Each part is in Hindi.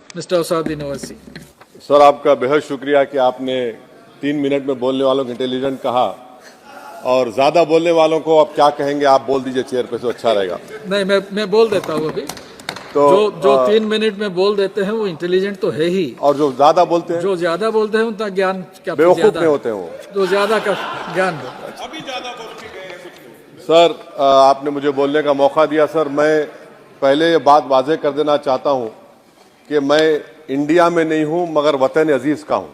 Mr. Assaduddin Owaisi. सर, आपका बेहद शुक्रिया कि आपने 3 मिनट में बोलने वालों को इंटेलिजेंट कहा, और ज्यादा बोलने वालों को अब क्या कहेंगे आप बोल दीजिए चेयर पे, तो अच्छा रहेगा। नहीं, मैं बोल देता हूँ अभी। तो जो 3 मिनट में बोल देते हैं वो इंटेलिजेंट तो है ही, और जो ज्यादा बोलते हैं, जो ज्यादा बोलते हैं उनका ज्ञान क्या बेवकूफ ज्यादा नहीं होते हैं वो। तो ज्यादा का ज्ञान हो। सर, आपने मुझे बोलने का मौका दिया। सर, मैं पहले ये बात वाजे कर देना चाहता हूं कि मैं इंडिया में नहीं हूं मगर वतन अजीज का हूं,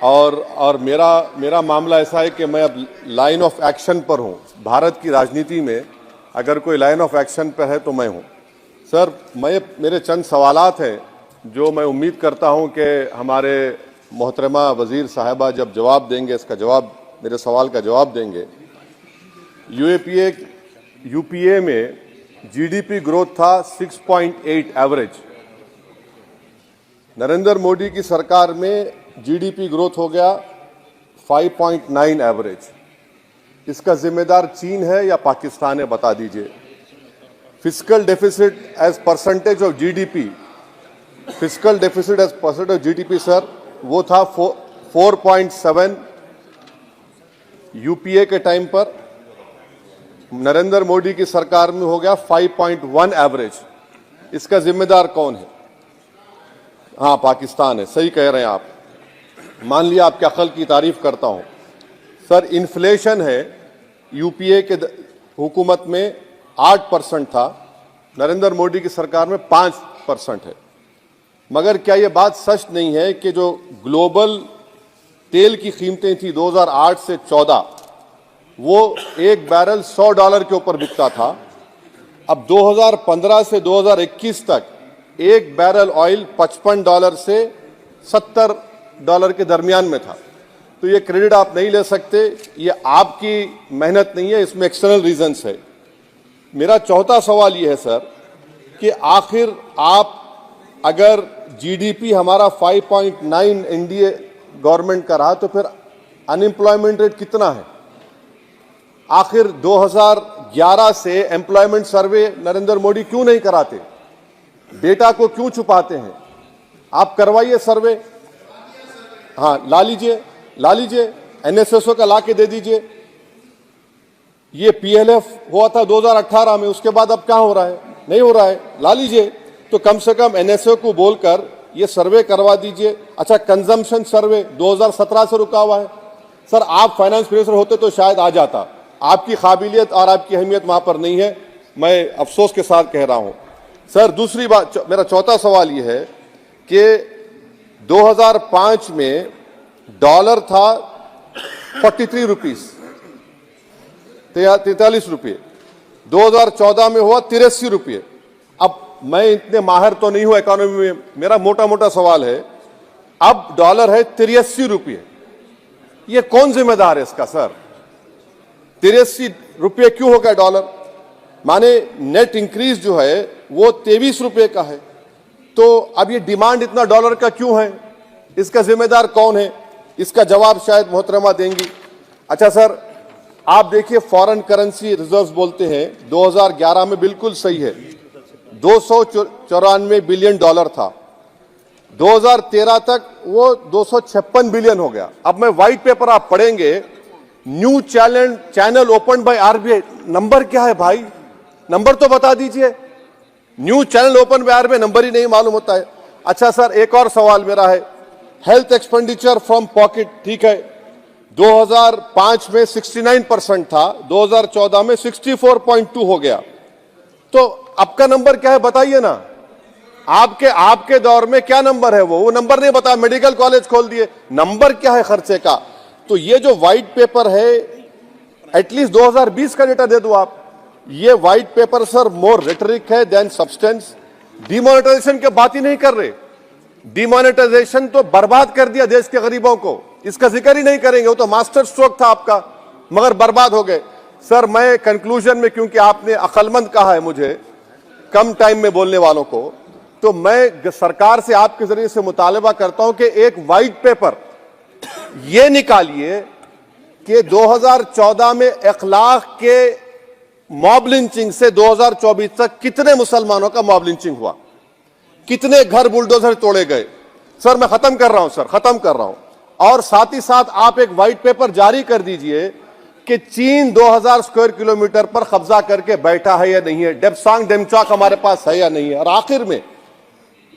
और मेरा मामला ऐसा है कि मैं अब लाइन ऑफ एक्शन पर हूं। भारत की राजनीति में अगर कोई लाइन ऑफ एक्शन पर है तो मैं हूं। सर, मेरे चंद सवालात हैं जो मैं उम्मीद करता हूं कि हमारे मोहतरमा वजीर साहिबा जब जवाब देंगे, इसका जवाब, मेरे सवाल का जवाब देंगे। यूपीए में जीडीपी ग्रोथ था 6.8 एवरेज। नरेंद्र मोदी की सरकार में जीडीपी ग्रोथ हो गया 5.9 एवरेज। इसका जिम्मेदार चीन है या पाकिस्तान है, बता दीजिए। Fiscal deficit as percentage of GDP, fiscal deficit as percentage of GDP sir, वो था 4.7 यूपीए के टाइम पर। नरेंद्र मोदी की सरकार में हो गया 5.1 एवरेज। इसका जिम्मेदार कौन है? हाँ, पाकिस्तान है। सही कह रहे हैं आप। मान लिया आपके अकल की तारीफ करता हूं। सर, इन्फ्लेशन है यूपीए के हुकूमत में 8% था, नरेंद्र मोदी की सरकार में 5% है। मगर क्या यह बात सच नहीं है कि जो ग्लोबल तेल की कीमतें थी 2008 से 14, वो एक बैरल $100 के ऊपर बिकता था। अब 2015 से 2021 तक एक बैरल ऑयल $55 से $70 के दरमियान में था। तो ये क्रेडिट आप नहीं ले सकते, ये आपकी मेहनत नहीं है, इसमें एक्सटर्नल रीजंस है। मेरा चौथा सवाल ये है सर कि आखिर आप, अगर जीडीपी हमारा 5.9 एनडीए गवर्नमेंट का रहा, तो फिर अनएम्प्लॉयमेंट रेट कितना है? आखिर 2011 से एम्प्लॉयमेंट सर्वे नरेंद्र मोदी क्यों नहीं कराते? डेटा को क्यों छुपाते हैं? आप करवाइए सर्वे। हाँ, ला लीजिए एनएसएसओ का ला के दे दीजिए। ये पीएलएफ हुआ था 2018 में, उसके बाद अब क्या हो रहा है? नहीं हो रहा है। ला लीजिए। तो कम से कम एनएसओ को बोलकर ये सर्वे करवा दीजिए। अच्छा, कंजम्पशन सर्वे 2017 से रुका हुआ है। सर, आप फाइनेंस मिनिस्टर होते तो शायद आ जाता। आपकी काबिलियत और आपकी अहमियत वहां पर नहीं है, मैं अफसोस के साथ कह रहा हूं। सर, दूसरी बात, मेरा चौथा सवाल यह है कि 2005 में डॉलर था 43 रुपीज, 43 रुपये। 2014 में हुआ 83 रुपये। अब मैं इतने माहिर तो नहीं हूं इकोनॉमी में, मेरा मोटा मोटा सवाल है, अब डॉलर है 83 रुपये। ये कौन जिम्मेदार है इसका सर? 83 रुपये क्यों हो गया डॉलर? माने नेट इंक्रीज जो है वो 23 रुपये का है। तो अब ये डिमांड इतना डॉलर का क्यों है? इसका जिम्मेदार कौन है? इसका जवाब शायद मोहतरमा देंगी। अच्छा सर, आप देखिए, फॉरेन करेंसी रिजर्व्स बोलते हैं 2011 में, बिल्कुल सही है, 294 बिलियन डॉलर था। 2013 तक वो 256 बिलियन हो गया। अब मैं व्हाइट पेपर आप पढ़ेंगे, new channel open by RBI. Number क्या है भाई? नंबर तो बता दीजिए। New channel open by RBI, number ही नहीं मालूम होता है। अच्छा सर, एक और सवाल मेरा है, हेल्थ एक्सपेंडिचर फ्रॉम पॉकेट, ठीक है, 2005 में 69% था, 2014 में 64.2 हो गया। तो अब का नंबर क्या है बताइए ना। आपके दौर में क्या नंबर है? वो नंबर नहीं बता, मेडिकल कॉलेज खोल दिए। नंबर क्या है खर्चे का? तो ये जो व्हाइट पेपर है, एटलीस्ट 2020 का डेटा दे दो आप। ये व्हाइट पेपर सर मोर रेटरिक है देन सब्सटेंस। डिमोनेटाइजेशन की बात ही नहीं कर रहे। डिमोनेटाइजेशन तो बर्बाद कर दिया देश के गरीबों को, इसका जिक्र ही नहीं करेंगे। वो तो मास्टर स्ट्रोक था आपका, मगर बर्बाद हो गए। सर, मैं कंक्लूजन में, क्योंकि आपने अक्लमंद कहा है मुझे कम टाइम में बोलने वालों को, तो मैं सरकार से आपके जरिए से मुतालबा करता हूं कि एक व्हाइट पेपर ये निकालिए कि 2014 में 1 लाख के मॉब लिंचिंग से 2024 तक कितने मुसलमानों का मॉब लिंचिंग हुआ, कितने घर बुलडोजर तोड़े गए। सर मैं खत्म कर रहा हूं, सर खत्म कर रहा हूं। और साथ ही साथ आप एक व्हाइट पेपर जारी कर दीजिए कि चीन 2000 स्क्वायर किलोमीटर पर कब्जा करके बैठा है या नहीं है, डेप्सांग डेमचॉक हमारे पास है या नहीं है। और आखिर में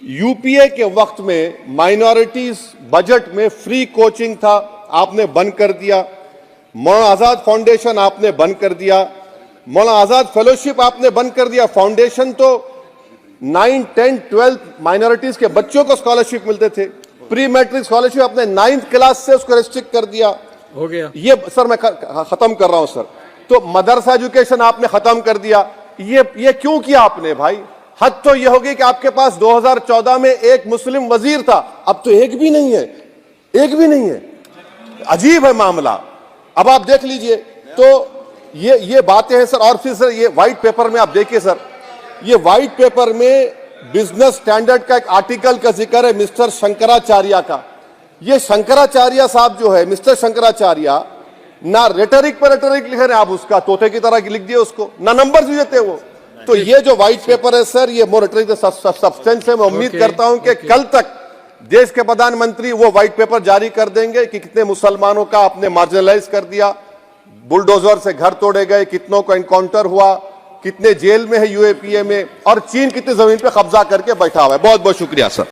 यूपीए के वक्त में माइनॉरिटीज बजट में फ्री कोचिंग था, आपने बंद कर दिया। मौलाना आजाद फाउंडेशन आपने बंद कर दिया। मौलाना आजाद फेलोशिप आपने बंद कर दिया। फाउंडेशन तो 9, 10, 12 माइनॉरिटीज के बच्चों को स्कॉलरशिप मिलते थे। प्री मैट्रिक स्कॉलरशिप आपने 9th क्लास से उसको रेस्ट्रिक्ट कर दिया। हो गया ये सर मैं खत्म कर रहा हूं सर। तो मदरसा एजुकेशन आपने खत्म कर दिया। ये क्यों किया आपने भाई? हद तो ये होगी कि आपके पास 2014 में एक मुस्लिम वजीर था, अब तो एक भी नहीं है, एक भी नहीं है। अजीब है मामला। अब आप देख लीजिए तो ये बातें हैं सर। और फिर सर ये व्हाइट पेपर में आप देखिए सर, ये व्हाइट पेपर में बिजनेस स्टैंडर्ड का एक आर्टिकल का जिक्र है मिस्टर शंकराचार्य का। ये शंकराचार्य साहब जो है, मिस्टर शंकराचार्य, ना रेटरिक पर रेटरिक लिख रहे हैं आप, उसका तोते की तरह लिख दिए उसको, ना नंबर भी देते वो। तो ये जो व्हाइट पेपर है सर, ये मोर रेटरिक सब्सटेंस है। मैं उम्मीद करता हूं कि कल तक देश के प्रधानमंत्री वो व्हाइट पेपर जारी कर देंगे कि कितने मुसलमानों का आपने मार्जिनलाइज कर दिया, बुलडोजर से घर तोड़े गए, कितनों का एनकाउंटर हुआ, कितने जेल में है यूएपीए में, और चीन कितनी जमीन पे कब्जा करके बैठा हुआ है। बहुत बहुत शुक्रिया सर।